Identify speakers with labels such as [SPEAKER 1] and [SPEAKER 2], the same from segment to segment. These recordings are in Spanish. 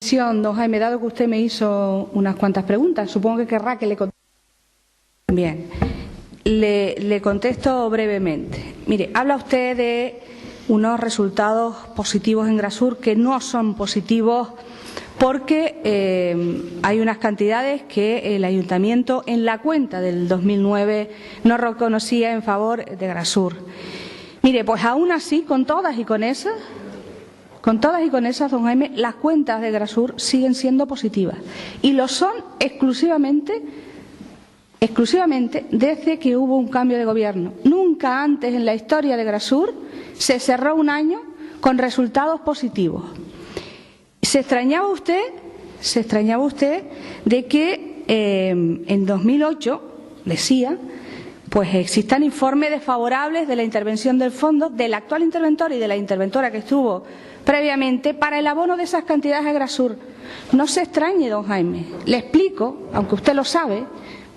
[SPEAKER 1] Don Jaime, dado que usted me hizo unas cuantas preguntas, supongo que querrá que le conteste. Bien, le contesto brevemente. Mire, habla usted de unos resultados positivos en Grasur que no son positivos porque hay unas cantidades que el Ayuntamiento en la cuenta del 2009 no reconocía en favor de Grasur. Mire, pues aún así, con todas y con esas, don Jaime, las cuentas de Grasur siguen siendo positivas y lo son exclusivamente desde que hubo un cambio de gobierno. Nunca antes en la historia de Grasur se cerró un año con resultados positivos. ¿Se extrañaba usted de que en 2008, decía, pues existan informes desfavorables de la intervención del fondo, del actual interventor y de la interventora que estuvo previamente para el abono de esas cantidades a Grasur? No se extrañe, don Jaime, le explico, aunque usted lo sabe,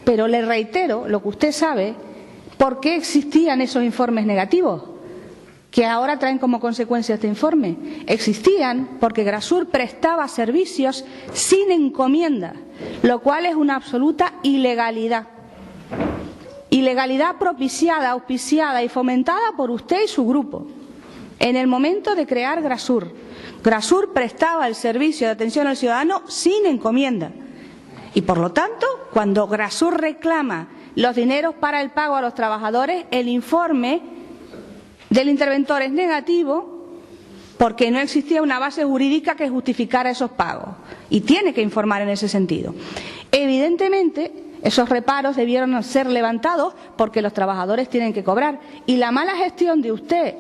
[SPEAKER 1] pero le reitero lo que usted sabe, por qué existían esos informes negativos que ahora traen como consecuencia este informe. Existían porque Grasur prestaba servicios sin encomienda, lo cual es una absoluta ilegalidad. Ilegalidad propiciada, auspiciada y fomentada por usted y su grupo. En el momento de crear Grasur, Grasur prestaba el servicio de atención al ciudadano sin encomienda. Y por lo tanto, cuando Grasur reclama los dineros para el pago a los trabajadores, el informe del interventor es negativo porque no existía una base jurídica que justificara esos pagos. Y tiene que informar en ese sentido. Evidentemente, esos reparos debieron ser levantados porque los trabajadores tienen que cobrar. Y la mala gestión de usted,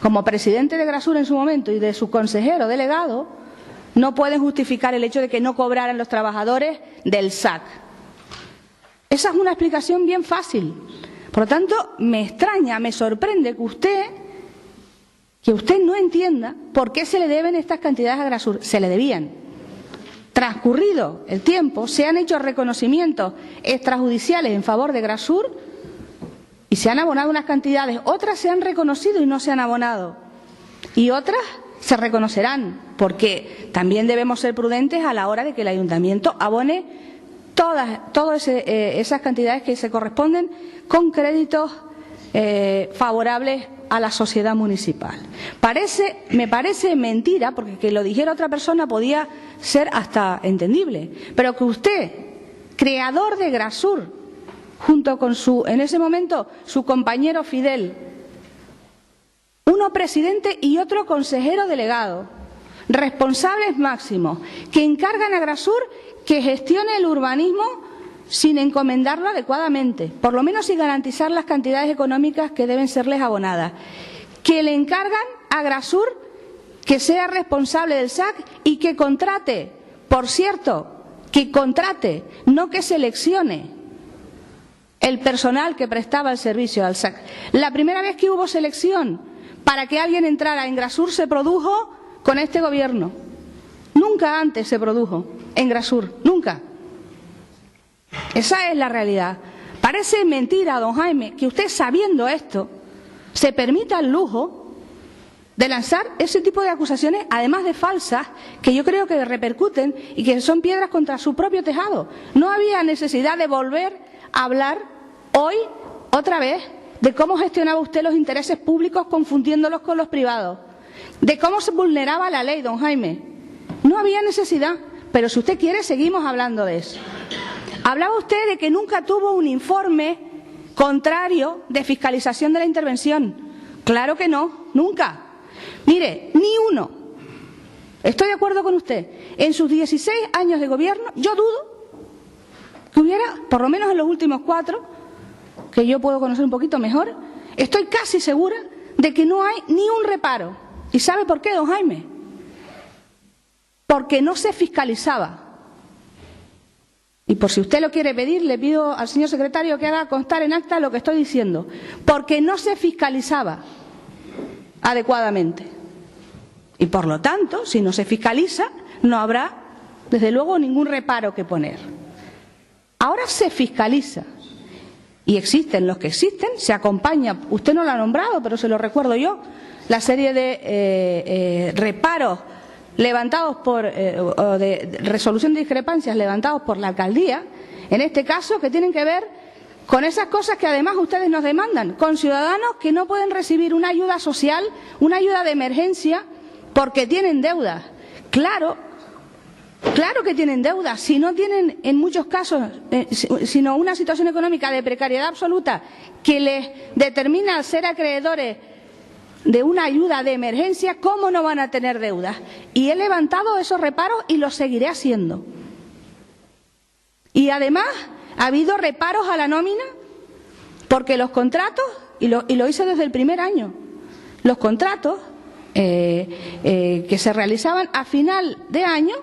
[SPEAKER 1] como presidente de Grasur en su momento, y de su consejero delegado, no pueden justificar el hecho de que no cobraran los trabajadores del SAC. Esa es una explicación bien fácil. Por lo tanto, me extraña, me sorprende que usted no entienda por qué se le deben estas cantidades a Grasur. Se le debían. Transcurrido el tiempo, se han hecho reconocimientos extrajudiciales en favor de Grasur y se han abonado unas cantidades. Otras se han reconocido y no se han abonado. Y otras se reconocerán, porque también debemos ser prudentes a la hora de que el Ayuntamiento abone todas esas cantidades que se corresponden con créditos favorables a la sociedad municipal. Me parece mentira, porque que lo dijera otra persona podía ser hasta entendible, pero que usted, creador de Grasur, junto con en ese momento su compañero Fidel, uno presidente y otro consejero delegado, responsables máximos, que encargan a Grasur que gestione el urbanismo sin encomendarlo adecuadamente, por lo menos sin garantizar las cantidades económicas que deben serles abonadas, que le encargan a Grasur que sea responsable del SAC y que contrate, por cierto, que contrate, no que seleccione el personal que prestaba el servicio al SAC. La primera vez que hubo selección para que alguien entrara en Grasur se produjo con este gobierno. Nunca antes se produjo en Grasur, nunca. Esa es la realidad. Parece mentira, don Jaime, que usted, sabiendo esto, se permita el lujo de lanzar ese tipo de acusaciones, además de falsas, que yo creo que repercuten y que son piedras contra su propio tejado. No había necesidad de volver a hablar hoy, otra vez, de cómo gestionaba usted los intereses públicos confundiéndolos con los privados, de cómo se vulneraba la ley, don Jaime. No había necesidad, pero si usted quiere seguimos hablando de eso. Hablaba usted de que nunca tuvo un informe contrario de fiscalización de la intervención. Claro que no, nunca. Mire, ni uno. Estoy de acuerdo con usted. En sus 16 años de gobierno, yo dudo que hubiera, por lo menos en los últimos 4, que yo puedo conocer un poquito mejor, estoy casi segura de que no hay ni un reparo. ¿Y sabe por qué, don Jaime? Porque no se fiscalizaba. Y por si usted lo quiere pedir, le pido al señor secretario que haga constar en acta lo que estoy diciendo. Porque no se fiscalizaba adecuadamente. Y por lo tanto, si no se fiscaliza, no habrá, desde luego, ningún reparo que poner. Ahora se fiscaliza. Y existen los que existen, se acompaña, usted no lo ha nombrado, pero se lo recuerdo yo, la serie de reparos levantados o de resolución de discrepancias levantados por la alcaldía, en este caso, que tienen que ver con esas cosas que además ustedes nos demandan, con ciudadanos que no pueden recibir una ayuda social, una ayuda de emergencia, porque tienen deudas. Claro que tienen deudas, si no tienen en muchos casos, sino una situación económica de precariedad absoluta que les determina ser acreedores de una ayuda de emergencia, ¿cómo no van a tener deudas? Y he levantado esos reparos y los seguiré haciendo. Y además ha habido reparos a la nómina, porque los contratos, y lo hice desde el primer año, los contratos que se realizaban a final de año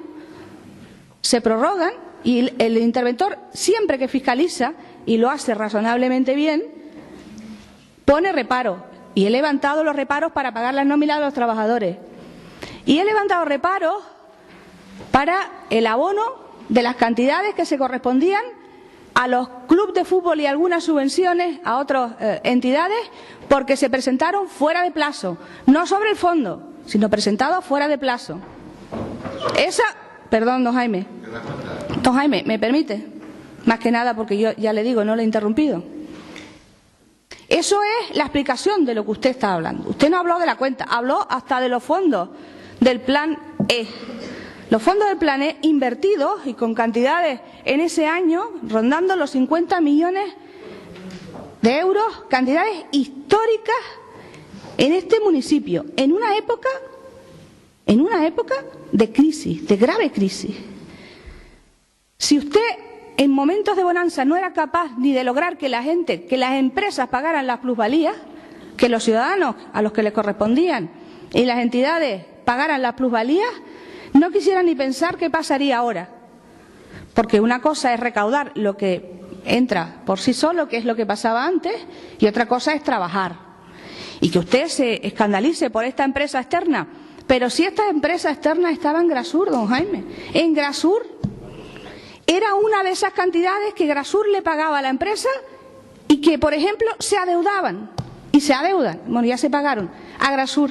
[SPEAKER 1] se prorrogan y el interventor, siempre que fiscaliza, y lo hace razonablemente bien, pone reparo. Y he levantado los reparos para pagar las nóminas de los trabajadores. Y he levantado reparos para el abono de las cantidades que se correspondían a los clubes de fútbol y algunas subvenciones a otras entidades, porque se presentaron fuera de plazo, no sobre el fondo, sino presentados fuera de plazo. Perdón, don Jaime. Don Jaime, ¿me permite? Más que nada porque yo ya le digo, no le he interrumpido. Eso es la explicación de lo que usted está hablando. Usted no habló de la cuenta, habló hasta de los fondos del Plan E. Los fondos del Plan E invertidos y con cantidades en ese año rondando los 50 millones de euros, cantidades históricas en este municipio, en una época de crisis, de grave crisis. Si usted en momentos de bonanza no era capaz ni de lograr que la gente, que las empresas pagaran las plusvalías, que los ciudadanos a los que les correspondían y las entidades pagaran las plusvalías, no quisiera ni pensar qué pasaría ahora. Porque una cosa es recaudar lo que entra por sí solo, que es lo que pasaba antes, y otra cosa es trabajar. Y que usted se escandalice por esta empresa externa, pero si esta empresa externa estaba en Grasur, don Jaime, en Grasur era una de esas cantidades que Grasur le pagaba a la empresa y que, por ejemplo, se adeudaban y se adeudan, bueno, ya se pagaron a Grasur,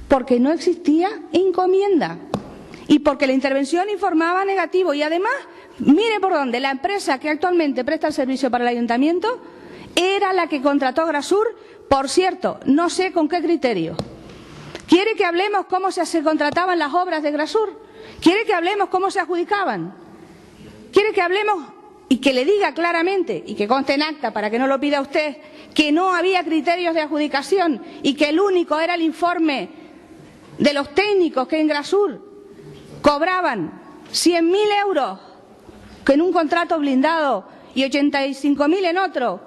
[SPEAKER 1] porque no existía encomienda y porque la intervención informaba negativo. Y además, mire por dónde, la empresa que actualmente presta el servicio para el ayuntamiento era la que contrató a Grasur, por cierto, no sé con qué criterio. ¿Quiere que hablemos cómo se contrataban las obras de Grasur? ¿Quiere que hablemos cómo se adjudicaban? ¿Quiere que hablemos y que le diga claramente, y que conste en acta para que no lo pida usted, que no había criterios de adjudicación y que el único era el informe de los técnicos que en Grasur cobraban 100.000 euros que en un contrato blindado y 85.000 en otro,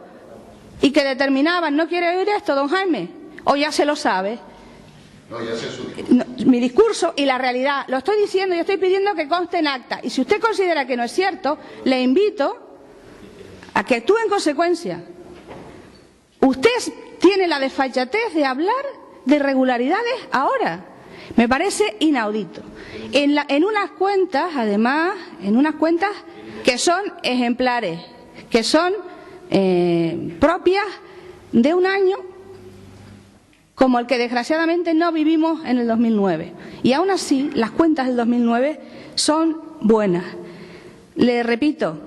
[SPEAKER 1] y que determinaban? ¿No quiere oír esto, don Jaime? ¿O ya se lo sabe?
[SPEAKER 2] No, ya sé su discurso.
[SPEAKER 1] Mi discurso y la realidad. Lo estoy diciendo y estoy pidiendo que conste en acta. Y si usted considera que no es cierto, le invito a que actúe en consecuencia. Usted tiene la desfachatez de hablar de irregularidades ahora. Me parece inaudito. En unas cuentas, además, en unas cuentas que son ejemplares, que son propias de un año como el que desgraciadamente no vivimos en el 2009. Y aún así, las cuentas del 2009 son buenas. Le repito,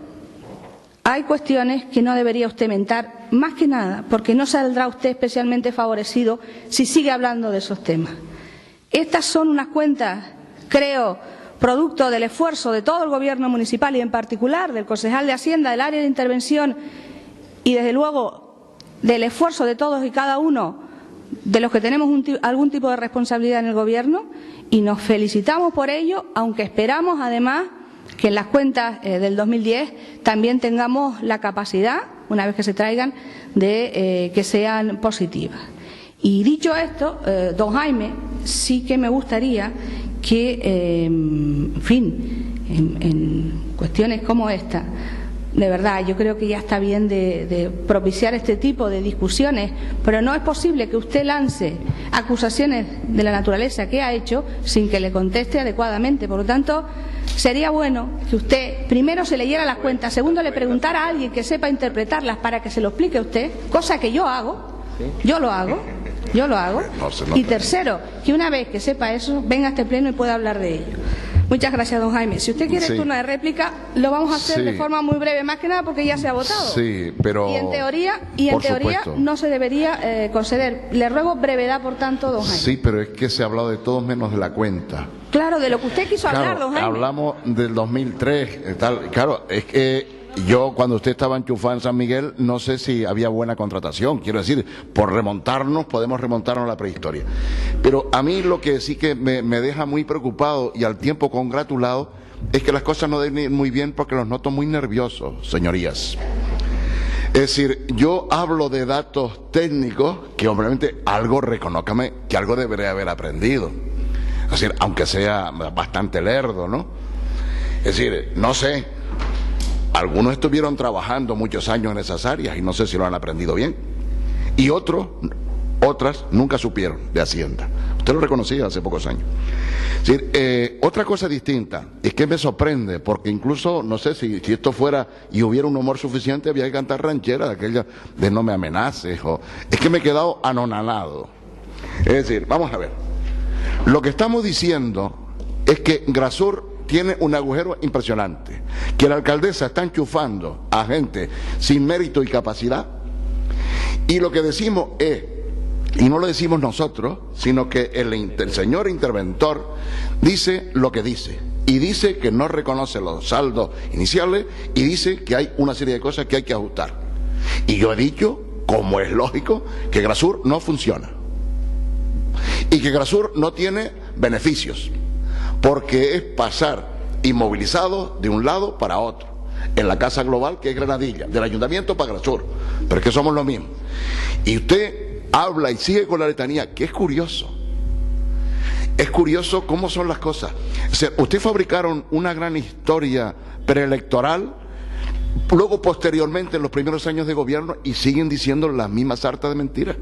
[SPEAKER 1] hay cuestiones que no debería usted mentar, más que nada, porque no saldrá usted especialmente favorecido si sigue hablando de esos temas. Estas son unas cuentas, creo, producto del esfuerzo de todo el Gobierno municipal y en particular del concejal de Hacienda, del área de intervención y, desde luego, del esfuerzo de todos y cada uno de los que tenemos algún tipo de responsabilidad en el Gobierno, y nos felicitamos por ello, aunque esperamos además que en las cuentas del 2010 también tengamos la capacidad, una vez que se traigan, de que sean positivas. Y dicho esto, don Jaime, sí que me gustaría que, en fin, en cuestiones como esta, de verdad, yo creo que ya está bien de propiciar este tipo de discusiones, pero no es posible que usted lance acusaciones de la naturaleza que ha hecho sin que le conteste adecuadamente. Por lo tanto, sería bueno que usted primero se leyera las cuentas, segundo le preguntara a alguien que sepa interpretarlas para que se lo explique a usted, cosa que yo hago, yo lo hago, Yo lo hago.
[SPEAKER 2] No se nota.
[SPEAKER 1] Y tercero, que una vez que sepa eso, venga a este pleno y pueda hablar de ello. Muchas gracias, don Jaime. Si usted quiere
[SPEAKER 2] Sí.
[SPEAKER 1] turno de réplica, lo vamos a hacer
[SPEAKER 2] Sí.
[SPEAKER 1] de forma muy breve, más que nada porque ya se ha votado.
[SPEAKER 2] Sí, pero...
[SPEAKER 1] Y en teoría,
[SPEAKER 2] por supuesto.
[SPEAKER 1] no se debería conceder. Le ruego brevedad, por tanto, don Jaime.
[SPEAKER 2] Sí, pero es que se ha hablado de todos menos de la cuenta.
[SPEAKER 1] Claro, de lo que usted quiso hablar,
[SPEAKER 2] Claro,
[SPEAKER 1] don Jaime.
[SPEAKER 2] hablamos del 2003, tal. Claro, es que yo cuando usted estaba enchufado en San Miguel, no sé si había buena contratación. Quiero decir, por remontarnos, podemos remontarnos a la prehistoria. Pero a mí lo que sí que me deja muy preocupado y al tiempo congratulado es que las cosas no deben ir muy bien porque los noto muy nerviosos, señorías. Es decir, yo hablo de datos técnicos que obviamente algo, reconócame, que algo debería haber aprendido. Es decir, aunque sea bastante lerdo, ¿no? Es decir, no sé, algunos estuvieron trabajando muchos años en esas áreas y no sé si lo han aprendido bien. Y otras nunca supieron de Hacienda. Usted lo reconocía hace pocos años. Es decir, otra cosa distinta es que me sorprende, porque incluso, no sé si esto fuera y hubiera un humor suficiente, había que cantar ranchera de aquella de no me amenaces. Es que me he quedado anonadado. Es decir, vamos a ver. Lo que estamos diciendo es que Grasur tiene un agujero impresionante, que la alcaldesa está enchufando a gente sin mérito y capacidad, y lo que decimos es, y no lo decimos nosotros, sino que el señor interventor dice lo que dice, y dice que no reconoce los saldos iniciales, y dice que hay una serie de cosas que hay que ajustar. Y yo he dicho, como es lógico, que Grasur no funciona, y que Grasur no tiene beneficios, porque es pasar inmovilizado de un lado para otro, en la casa global que es Granadilla, del ayuntamiento para Grasur, pero es que somos lo mismo. Y usted habla y sigue con la letanía, que es curioso cómo son las cosas. O sea, ustedes fabricaron una gran historia preelectoral, luego posteriormente en los primeros años de gobierno, y siguen diciendo las mismas sartas de mentiras.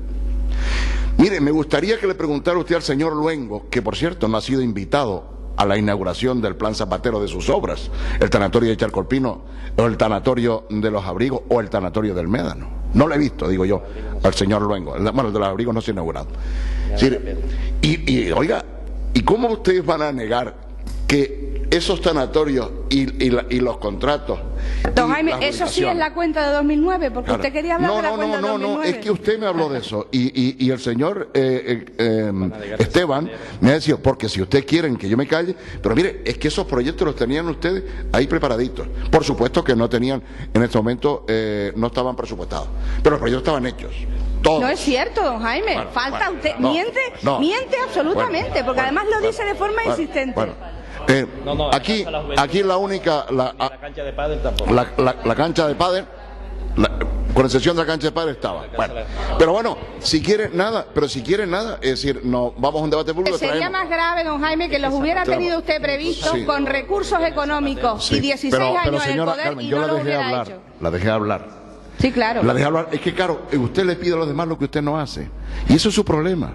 [SPEAKER 2] Mire, me gustaría que le preguntara usted al señor Luengo, que por cierto no ha sido invitado a la inauguración del plan Zapatero de sus obras, el tanatorio de Charcolpino, o el tanatorio de los Abrigos, o el tanatorio del Médano. No lo he visto, digo yo, al señor Luengo. Bueno, el de los Abrigos no se ha inaugurado. Sí, oiga, ¿y cómo ustedes van a negar que esos tanatorios y los contratos...
[SPEAKER 1] Don Jaime, eso sí es la cuenta de 2009, porque
[SPEAKER 2] claro,
[SPEAKER 1] usted quería hablar de la cuenta de 2009.
[SPEAKER 2] No, es que usted me habló de eso, y el señor Esteban me ha dicho, porque si ustedes quieren que yo me calle, pero mire, es que esos proyectos los tenían ustedes ahí preparaditos. Por supuesto que no tenían, en este momento, no estaban presupuestados, pero los proyectos estaban hechos. Todos.
[SPEAKER 1] No es cierto, don Jaime,
[SPEAKER 2] Bueno,
[SPEAKER 1] falta usted,
[SPEAKER 2] no,
[SPEAKER 1] miente absolutamente, porque además lo dice de forma insistente.
[SPEAKER 2] Aquí la única, la cancha de pádel tampoco. La cancha de pádel, con excepción de la cancha de pádel estaba. Bueno, pero bueno, si quieren nada, es decir, no vamos a un debate público.
[SPEAKER 1] Sería más grave, don Jaime, que los hubiera tenido usted previstos con recursos económicos y 16 años en el poder,
[SPEAKER 2] Carmen,
[SPEAKER 1] y
[SPEAKER 2] yo
[SPEAKER 1] no
[SPEAKER 2] la
[SPEAKER 1] lo
[SPEAKER 2] dejé
[SPEAKER 1] hubiera
[SPEAKER 2] hablar,
[SPEAKER 1] hecho.
[SPEAKER 2] la dejé hablar.
[SPEAKER 1] Sí, claro.
[SPEAKER 2] La dejé hablar. Es que claro, usted le pide a los demás lo que usted no hace, y eso es su problema.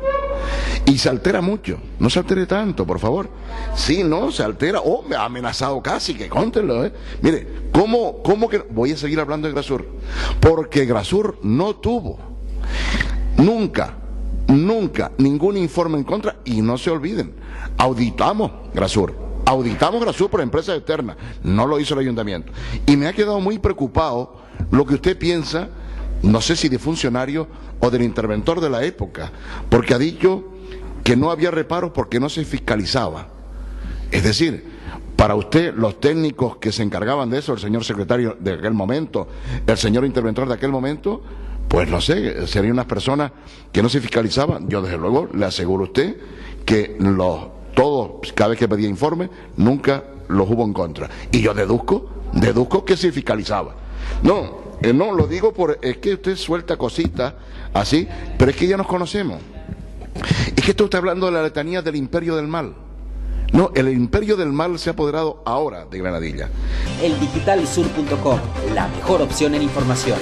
[SPEAKER 2] Y se altera mucho. No se altere tanto, por favor. Sí, no, se altera. Me ha amenazado casi, que cóntenlo, Mire, ¿cómo que...? Voy a seguir hablando de Grasur. Porque Grasur no tuvo nunca ningún informe en contra. Y no se olviden, auditamos Grasur por empresas externas. No lo hizo el ayuntamiento. Y me ha quedado muy preocupado lo que usted piensa, no sé si de funcionario o del interventor de la época, porque ha dicho que no había reparos porque no se fiscalizaba. Es decir, para usted, los técnicos que se encargaban de eso, el señor secretario de aquel momento, el señor interventor de aquel momento, pues no sé, serían unas personas que no se fiscalizaban. Yo desde luego le aseguro a usted que todos, cada vez que pedía informe, nunca los hubo en contra. Y yo deduzco que se fiscalizaba. No, lo digo es que usted suelta cositas así, pero es que ya nos conocemos. Es que esto está hablando de la letanía del imperio del mal. No, el imperio del mal se ha apoderado ahora de Granadilla.
[SPEAKER 3] eldigitalsur.com, la mejor opción en información.